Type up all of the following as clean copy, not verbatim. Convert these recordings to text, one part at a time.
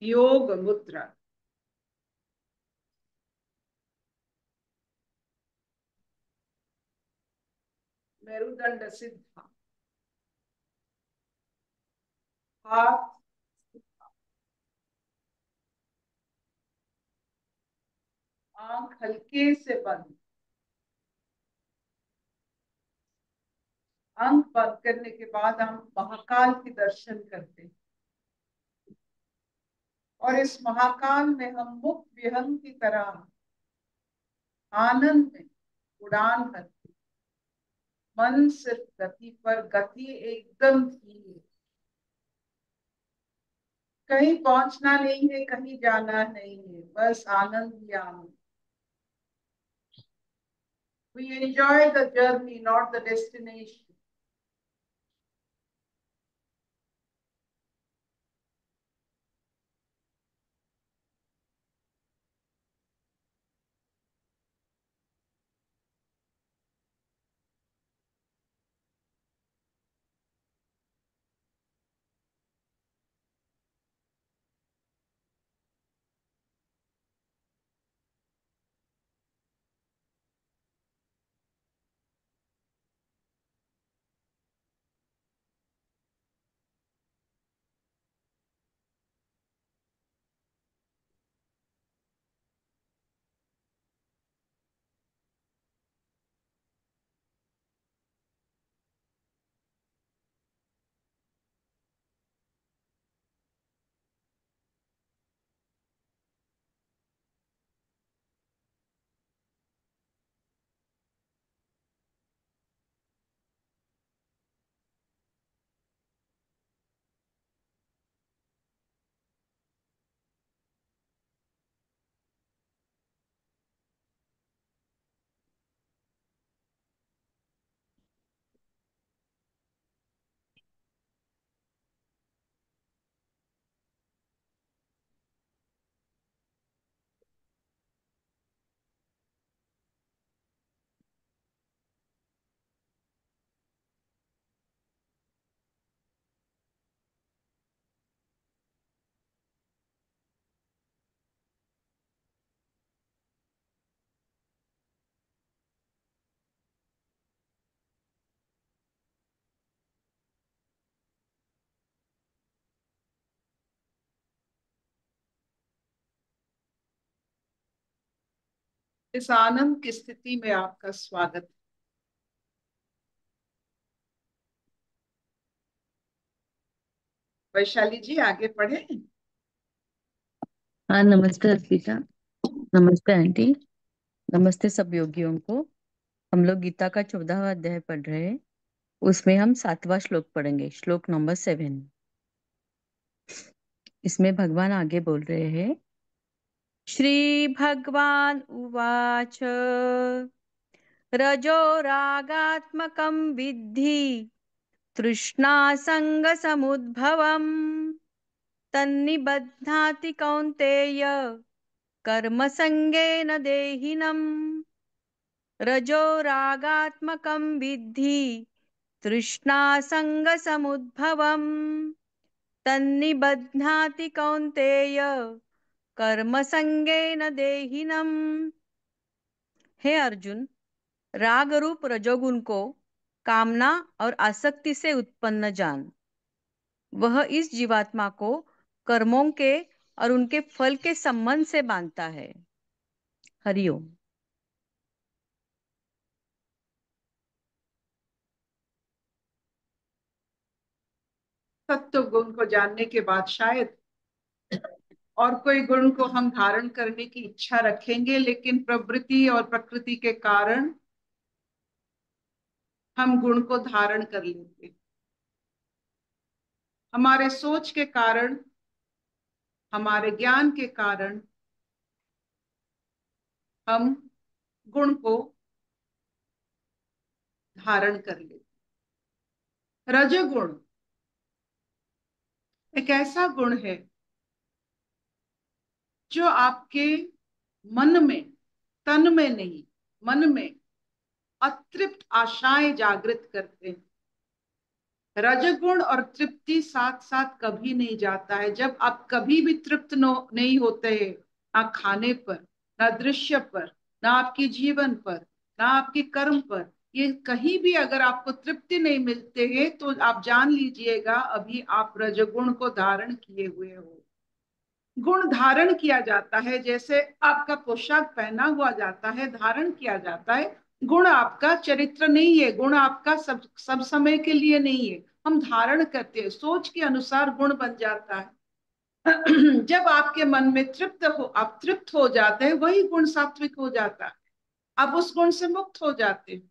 योग मुद्रा। मेरुदंड सिद्धा। हाथ, आंख हल्के से बंद। आंख बंद करने के बाद हम महाकाल के दर्शन करते हैं और इस महाकाल में हम मुक्त विहंग की तरह आनंद में उड़ान भरते। मन सिर्फ गति पर, गति एकदम धीमी है। कहीं पहुंचना नहीं है, कहीं जाना नहीं है, बस आनंद ही आनंद। We enjoy the journey, not the destination. इस आनंद की स्थिति में आपका स्वागत है। वैशाली जी आगे पढ़े। हाँ, नमस्ते अर्पिता। नमस्ते आंटी। नमस्ते सब योगियों को। हम लोग गीता का 14वां अध्याय पढ़ रहे हैं। उसमें हम 7वां श्लोक पढ़ेंगे, श्लोक नंबर 7। इसमें भगवान आगे बोल रहे हैं। श्री भगवान उवाच रजो रागात्मकं विद्धि तृष्णा संग समुद्भवम् तन्निबध्नाति कौन्तेय कर्म संगेन देहिनम् रजो रागात्मकं विद्धि तृष्णासङ्गसमुद्भवम् तन्निबध्नाति कौन्तेय कर्मसंगेन देहिनम्। हे अर्जुन, राग रूप रजोगुण को कामना और आसक्ति से उत्पन्न जान। वह इस जीवात्मा को कर्मों के और उनके फल के संबंध से बांधता है। हरिओम। सत्व गुण को जानने के बाद शायद और कोई गुण को हम धारण करने की इच्छा रखेंगे, लेकिन प्रवृत्ति और प्रकृति के कारण हम गुण को धारण कर लेंगे। हमारे सोच के कारण, हमारे ज्ञान के कारण हम गुण को धारण कर लेते। रजोगुण एक ऐसा गुण है जो आपके मन में, तन में नहीं, मन में अतृप्त आशाएं जागृत करते हैं। रजगुण और तृप्ति साथ साथ कभी नहीं जाता है। जब आप कभी भी तृप्त नहीं होते हैं, ना खाने पर, ना दृश्य पर, ना आपके जीवन पर, ना आपके कर्म पर, ये कहीं भी अगर आपको तृप्ति नहीं मिलते हैं तो आप जान लीजिएगा अभी आप रजगुण को धारण किए हुए हो। गुण धारण किया जाता है, जैसे आपका पोशाक पहना हुआ जाता है, धारण किया जाता है। गुण आपका चरित्र नहीं है, गुण आपका सब सब समय के लिए नहीं है, हम धारण करते हैं, सोच के अनुसार गुण बन जाता है। जब आपके मन में तृप्त हो, आप तृप्त हो जाते हैं, वही गुण सात्विक हो जाता है, आप उस गुण से मुक्त हो जाते हैं।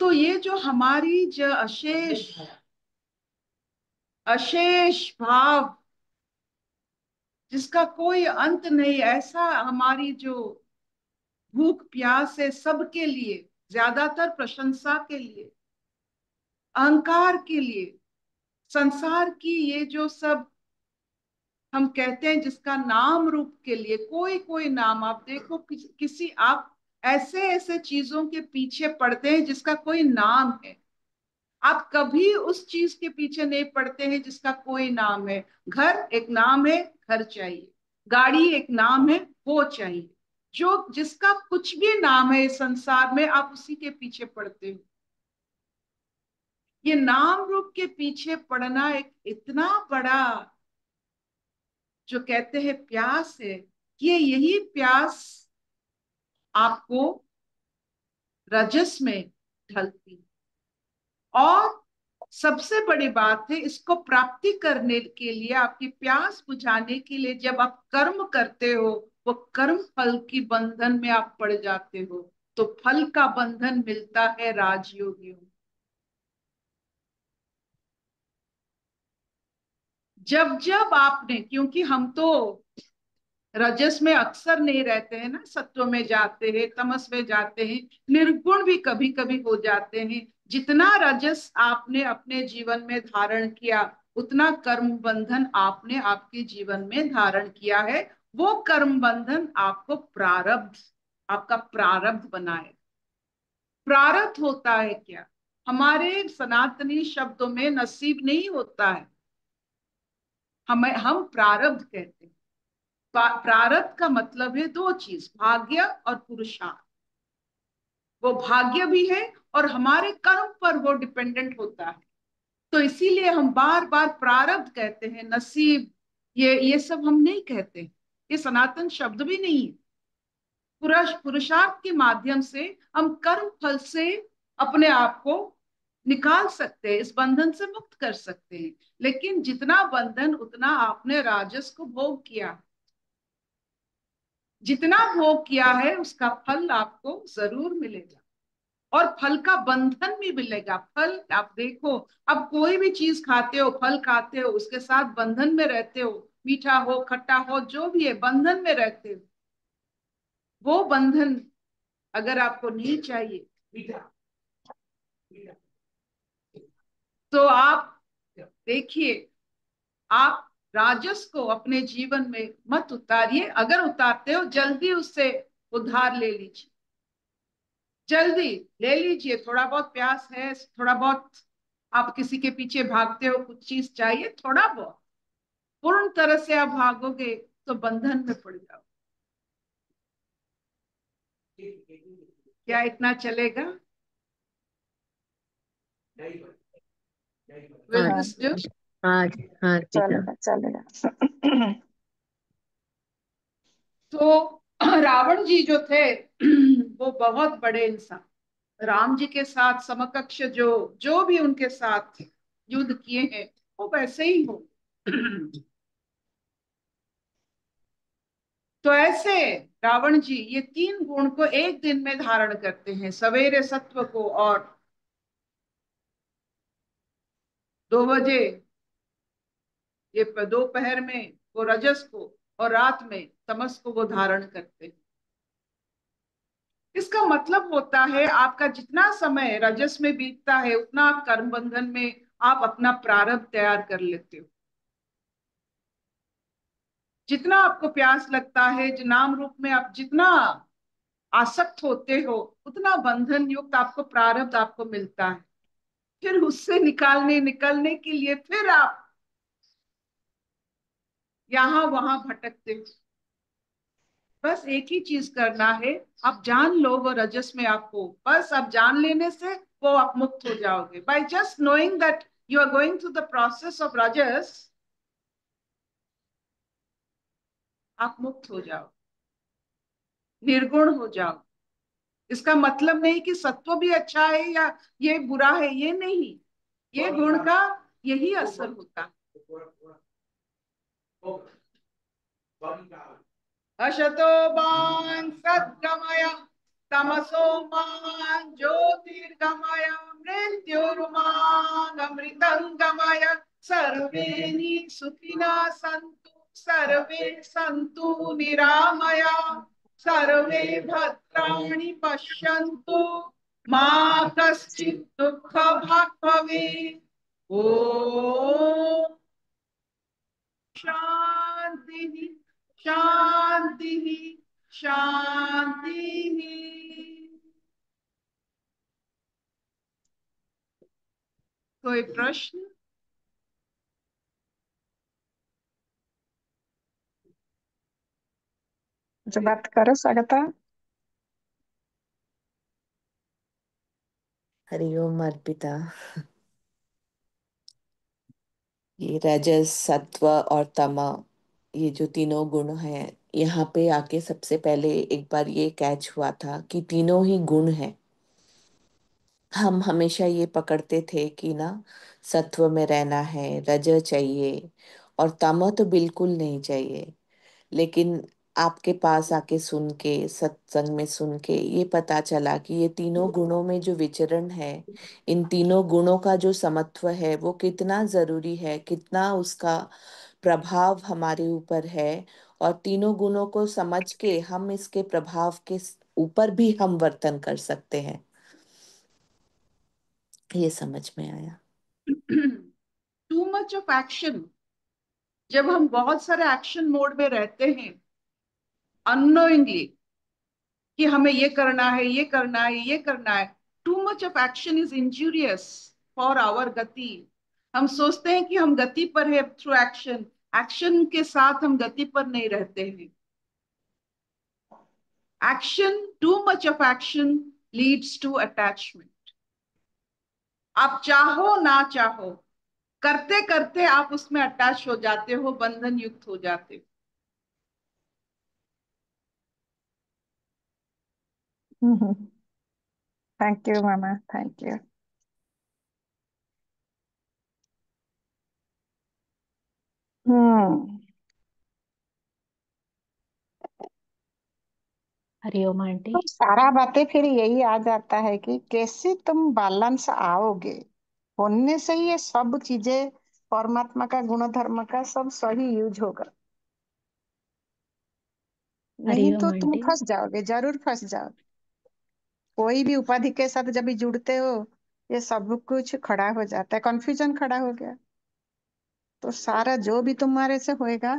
तो ये जो हमारी जो अशेष अशेष भाव, जिसका कोई अंत नहीं, ऐसा हमारी जो भूख प्यास है सबके लिए, ज्यादातर प्रशंसा के लिए, अहंकार के लिए, संसार की ये जो सब हम कहते हैं जिसका नाम रूप के लिए, कोई कोई नाम आप देखो, किसी आप ऐसे ऐसे चीजों के पीछे पड़ते हैं जिसका कोई नाम है। आप कभी उस चीज के पीछे नहीं पड़ते हैं जिसका कोई नाम है। घर एक नाम है, घर चाहिए। गाड़ी एक नाम है, वो चाहिए। जो जिसका कुछ भी नाम है इस संसार में, आप उसी के पीछे पड़ते हो। ये नाम रूप के पीछे पड़ना एक इतना बड़ा, जो कहते हैं प्यास है, कि यही प्यास आपको रजस में ढलती। और सबसे बड़ी बात है, इसको प्राप्ति करने के लिए, आपकी प्यास बुझाने के लिए जब आप कर्म करते हो, वो कर्म फल की बंधन में आप पड़ जाते हो। तो फल का बंधन मिलता है राजयोगियों। जब जब आपने, क्योंकि हम तो रजस में अक्सर नहीं रहते हैं ना, सत्व में जाते हैं, तमस में जाते हैं, निर्गुण भी कभी कभी हो जाते हैं। जितना रजस आपने अपने जीवन में धारण किया, उतना कर्म बंधन आपने आपके जीवन में धारण किया है। वो कर्म बंधन आपको प्रारब्ध, आपका प्रारब्ध बनाए। प्रारब्ध होता है क्या? हमारे सनातनी शब्दों में नसीब नहीं होता है, हम प्रारब्ध कहते हैं। प्रारब्ध का मतलब है दो चीज, भाग्य और पुरुषार्थ। वो भाग्य भी है और हमारे कर्म पर वो डिपेंडेंट होता है। तो इसीलिए हम बार बार प्रारब्ध कहते हैं, नसीब, ये सब हम नहीं कहते। ये सनातन शब्द भी नहीं है। पुरुषार्थ के माध्यम से हम कर्म फल से अपने आप को निकाल सकते हैं, इस बंधन से मुक्त कर सकते हैं। लेकिन जितना बंधन, उतना आपने राजस को भोग किया। जितना भोग किया है उसका फल आपको जरूर मिलेगा, और फल का बंधन भी मिलेगा। फल आप देखो, अब कोई भी चीज खाते हो, फल खाते हो, उसके साथ बंधन में रहते हो, मीठा हो खट्टा हो जो भी है, बंधन में रहते हो। वो बंधन अगर आपको नहीं चाहिए तो आप देखिए, आप राजस को अपने जीवन में मत उतारिए। अगर उतारते हो, जल्दी उससे उधार ले लीजिए, जल्दी ले लीजिए। थोड़ा बहुत प्यास है, थोड़ा बहुत आप किसी के पीछे भागते हो, कुछ चीज चाहिए, थोड़ा बहुत, पूर्ण तरह से आप भागोगे तो बंधन में पड़ जाओ। क्या इतना चलेगा? Will हाँ this do? हाँ हाँ टीचर। चलेगा चलेगा। तो रावण जी जो थे वो बहुत बड़े इंसान, राम जी के साथ समकक्ष, जो जो भी उनके साथ युद्ध किए हैं, वो वैसे ही हो। तो ऐसे रावण जी ये तीन गुण को एक दिन में धारण करते हैं, सवेरे सत्व को, और 2 बजे, ये दोपहर में वो रजस को, और रात में तमस को वो धारण करते हैं। इसका मतलब होता है आपका जितना समय रजस में बीतता है, उतना आप कर्म बंधन में आप अपना प्रारब्ध तैयार कर लेते हो। जितना आपको प्यास लगता है, जो नाम रूप में आप जितना आसक्त होते हो, उतना बंधन युक्त आपको प्रारब्ध आपको मिलता है। फिर उससे निकलने के लिए फिर आप यहां वहां भटकते। बस एक ही चीज करना है, आप जान लो वो रजस में आप हो, बस आप जान लेने से वो आप मुक्त हो जाओगे। By just knowing that you are going through the process of rajas, आप मुक्त हो जाओ, निर्गुण हो जाओ। इसका मतलब नहीं कि सत्व भी अच्छा है या ये बुरा है, ये नहीं, ये गुण का यही असर होता है। अशतो मां सद्गमय तमसो मां ज्योतिर्गमय मृत्युर्मां अमृतंगमय। सर्वे सुखिनः सन्तु सर्वे सन्तु निरामया सर्वे भद्राणि पश्यन्तु मा कश्चित् दुःखभाग् भवेत्। ओम शांति शांति शांति। कोई प्रश्न? जो बात करो स्वागता। हरिओम अर्पिता। ये रजस सत्व और तम, ये जो तीनों गुण हैं, यहाँ पे आके सबसे पहले एक बार ये कैच हुआ था कि तीनों ही गुण हैं। हम हमेशा ये पकड़ते थे कि ना सत्व में रहना है, रज चाहिए और तम तो बिल्कुल नहीं चाहिए। लेकिन आपके पास आके सुन के, सत्संग में सुन के ये पता चला कि ये तीनों गुणों में जो विचरण है, इन तीनों गुणों का जो समत्व है वो कितना जरूरी है, कितना उसका प्रभाव हमारे ऊपर है। और तीनों गुणों को समझ के हम इसके प्रभाव के ऊपर भी हम वर्तन कर सकते हैं, ये समझ में आया। टू मच ऑफ एक्शन, जब हम बहुत सारे एक्शन मोड में रहते हैं अननोइंगली कि हमें ये करना है, ये करना है, ये करना है, too much of action is injurious for our गति। हम सोचते हैं कि हम गति पर है थ्रू एक्शन, एक्शन के साथ हम गति पर नहीं रहते हैं। Action, too much of action leads to attachment. आप चाहो ना चाहो, करते करते आप उसमें अटैच हो जाते हो, बंधन युक्त हो जाते हो। Thank you mama, thank you. Hmm. Hariom aunty. तो सारा बातें फिर यही आ जाता है कि कैसे तुम बैलेंस आओगे, होने से ही ये सब चीजें परमात्मा का गुण धर्म का सब सही यूज होगा। नहीं हरिओम तो तुम आंटी। फंस जाओगे, जरूर फंस जाओगे। कोई भी उपाधि के साथ जब भी जुड़ते हो, ये सब कुछ खड़ा हो जाता है, कंफ्यूजन खड़ा हो गया। तो सारा जो भी तुम्हारे से होएगा,